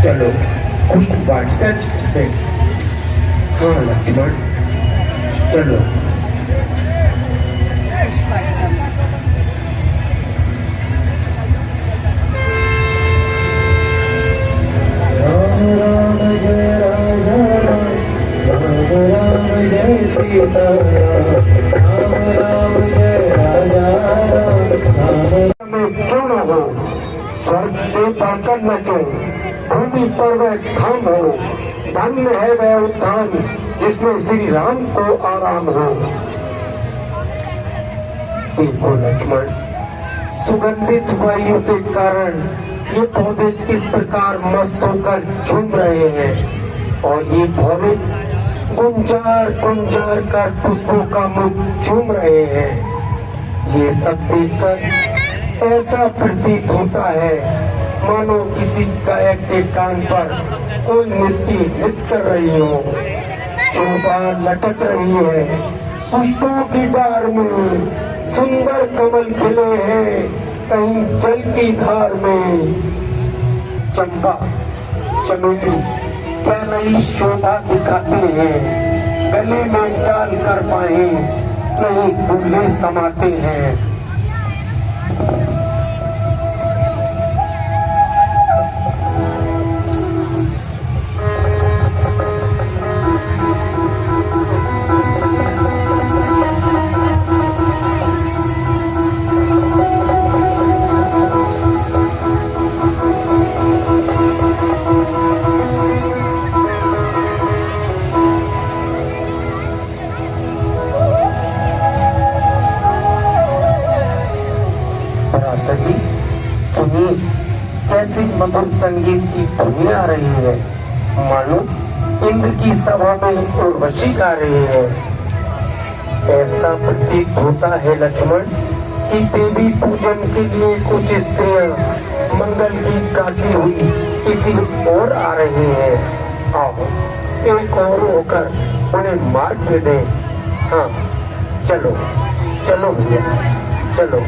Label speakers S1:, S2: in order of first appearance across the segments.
S1: चलो कुछ बांटकर चलते। हाँ लक्ष्मण चलो।
S2: राम राम जय राजा राम, राम जय सीता राम, राम जय राजा राम।
S1: में क्यों न हो, स्वर्ग से बढ़कर न क्यों, भूमि पर वह धाम हो। धन्य है वह उत्थान जिसमें श्री राम को आराम हो। देखो लक्ष्मण, सुगंधित वायु के कारण ये पौधे किस प्रकार मस्त होकर झूम रहे हैं और ये पौधे गुंजार गुंजार कर खुशबू का मुख झूम रहे हैं। ये सब देखकर ऐसा प्रतीत होता है मानो किसी गायक के कान पर कोई नृत्य कर रही हो। शोभा लटक रही है पुष्पों की डार में, सुंदर कमल खिले हैं कहीं जल की धार में। चंपा चमेली क्या नई शोभा दिखाते हैं, गले में डाल कर पाए नहीं फूले समाते हैं। जी सुनिए, कैसी मधुर संगीत की धुनी आ रही है, मानो इंद्र की सभा में उर्वशी गा रही है। ऐसा प्रतीत होता है लक्ष्मण कि देवी पूजन के लिए कुछ स्त्रियां मंगल गीत गाती हुई किसी और आ रही हैं। आओ एक और होकर उन्हें मार्ग दे दें। हाँ चलो चलो भैया चलो।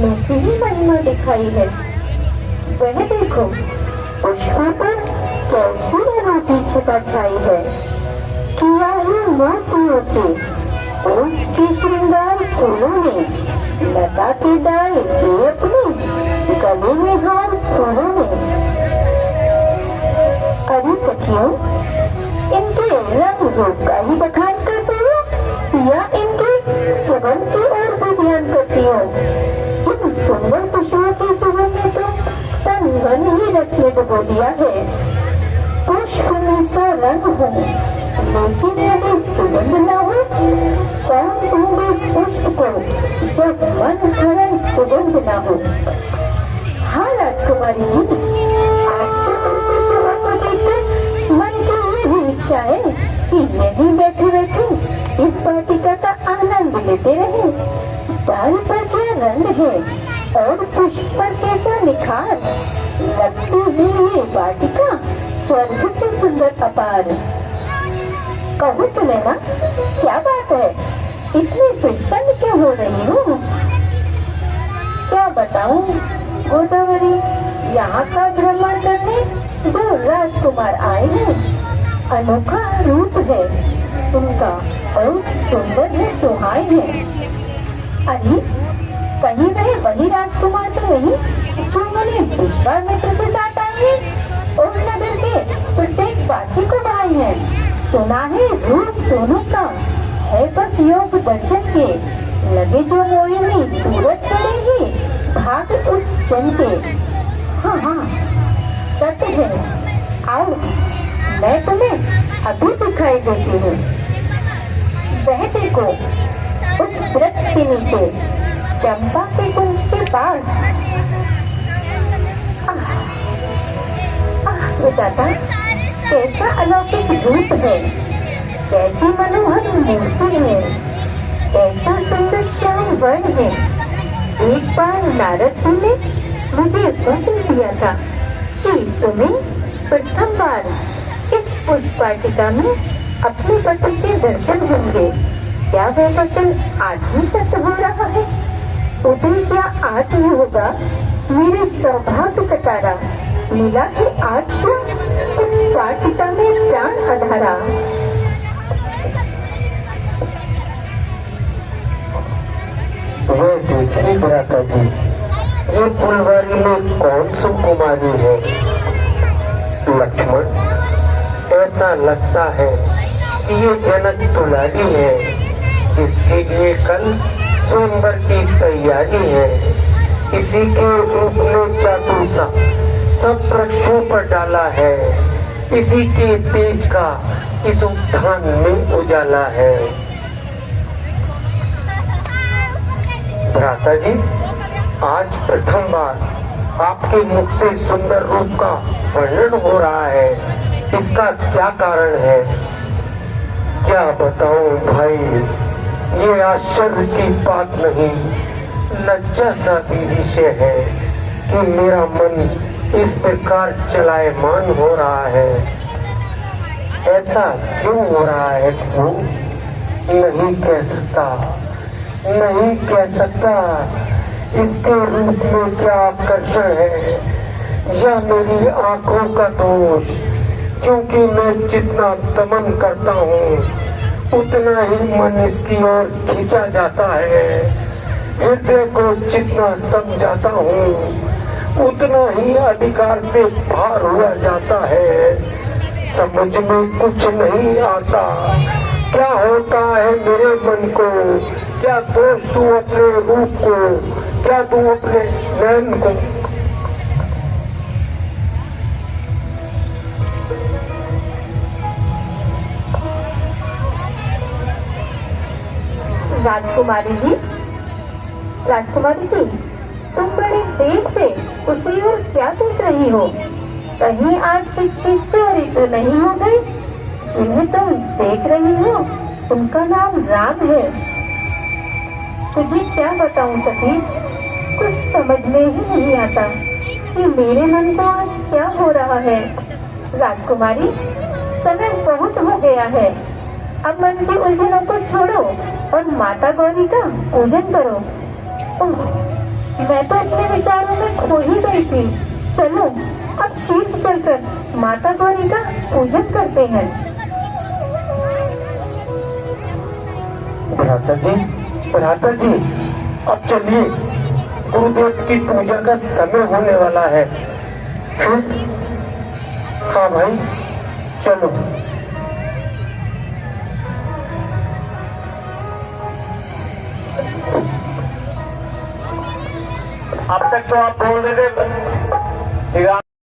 S3: अनोखी ही महिमा दिखाई है। वह देखो, पुष्पों पर कैसी अनोखी छटा छाई है। किया है मोतियों से उसके श्रृंगार फूलों ने, लता के डाल ये अपने गले में हार फूलों ने। अरे सखियों, इनके रंग रूप का ही बखान करती हो या इनके सुगंध की ओर भी ध्यान करती हो? इन सुंदर पुष्पों की सुगंध ने तो तन मन ही रस में डुबो दिया है। पुष्प में सा रंग हो लेकिन यदि सुगंध न हो, कौन ढूंढे पुष्प को जब मन हरण सुगंध न हो? हाँ राजकुमारी जी, आज तो तुमकी शोभा को देखकर मन की ये भी इच्छा है कि यहीं बैठे बैठे इस वाटिका का आनंद लेते रहे। डाल पर क्या रंग है और पुष्प पर कैसा निखार, लगती है ये वाटिका स्वर्ग से सुंदर अपार। कहो सुनैना, क्या बात है, इतनी प्रसन्न क्यों हो रही हो? क्या बताऊं गोदावरी, यहाँ का भ्रमण करने दो राजकुमार आए हैं। अनोखा रूप है उनका और सुंदर है, सुहाए हैं। अरे कहीं वह वही राजकुमार तो नहीं जो मैंने विश्वामित्र के साथ आए हैं और नगर के प्रत्येक वासी को भाई हैं? सुना है रूप दोनों का है बस योग दर्शन के, लगे जो मोहिनी सूरत पड़ेगी भाग उस जन के। हाँ हाँ सत्य है, आओ मैं तुम्हें अभी दिखाई देती हूँ। वह देखो, उस वृक्ष के नीचे चंपा के कुंज के पास। विधाता, कैसा अलौकिक रूप है, कैसी मनोहर मूर्ति है, कैसा सुंदर श्याम वर्ण है। एक बार नारद जी ने मुझे वचन दिया था कि तुम्हें प्रथम बार इस पुष्प वाटिका में अपने पति के दर्शन होंगे। क्या वह वचन आज ही सत्य हो रहा है? उदय क्या आज ही होगा? मेरे सौभाग्य का तारा मिला कि आज क्या इस वाटिका में प्राण आधारा।
S1: ये देखिए भ्राता जी, ये फुलवारी में कौन सुकुमारी है? लक्ष्मण, ऐसा लगता है कि ये जनक दुलारी है जिसके लिए कल स्वयंवर की तैयारी है। इसी के रूप में जादू सा सब वृक्षों पर डाला है, इसी के तेज का इस उद्यान में उजाला है। भ्राता जी, आज प्रथम बार आपके मुख से सुंदर रूप का वर्णन हो रहा है, इसका क्या कारण है? क्या बताऊं भाई, ये आश्चर्य की बात नहीं, लज्जा का भी विषय है कि मेरा मन इस प्रकार चलायमान हो रहा है। ऐसा क्यों हो रहा है प्रभु? नहीं कह सकता, नहीं कह सकता। इसके रूप में क्या आकर्षण है या मेरी आंखों का दोष? क्योंकि मैं जितना दमन करता हूँ उतना ही मन इसकी ओर खींचा जाता है। हृदय को जितना समझाता हूँ उतना ही अधिकार से भार हुआ जाता है। समझ में कुछ नहीं आता, क्या होता है मेरे मन को? क्या दोष दूं अपने रूप को, क्या दूं अपने नयन को?
S3: राजकुमारी जी, राजकुमारी जी, तुम बड़ी देर से उसी ओर क्या देख रही हो? कहीं आज किसकी चोरी तो नहीं हो गई? जिन्हें तुम देख रही हो उनका नाम राम है। तुझे क्या बताऊं सखी, कुछ समझ में ही नहीं आता कि मेरे मन को आज क्या हो रहा है। राजकुमारी, समय बहुत हो गया है, अब मन की उलझनों को छोड़ो और माता गौरी का पूजन करो। ओह, मैं तो अपने विचारों में खो ही गई थी। चलो अब शीत चलकर माता गौरी का पूजन करते हैं।
S1: भ्राता जी, अब चलिए, गुरुदेव की पूजा का समय होने वाला है। हैं? हाँ भाई, चलो।
S2: अब तक तो आप बोल रहे थे श्री राम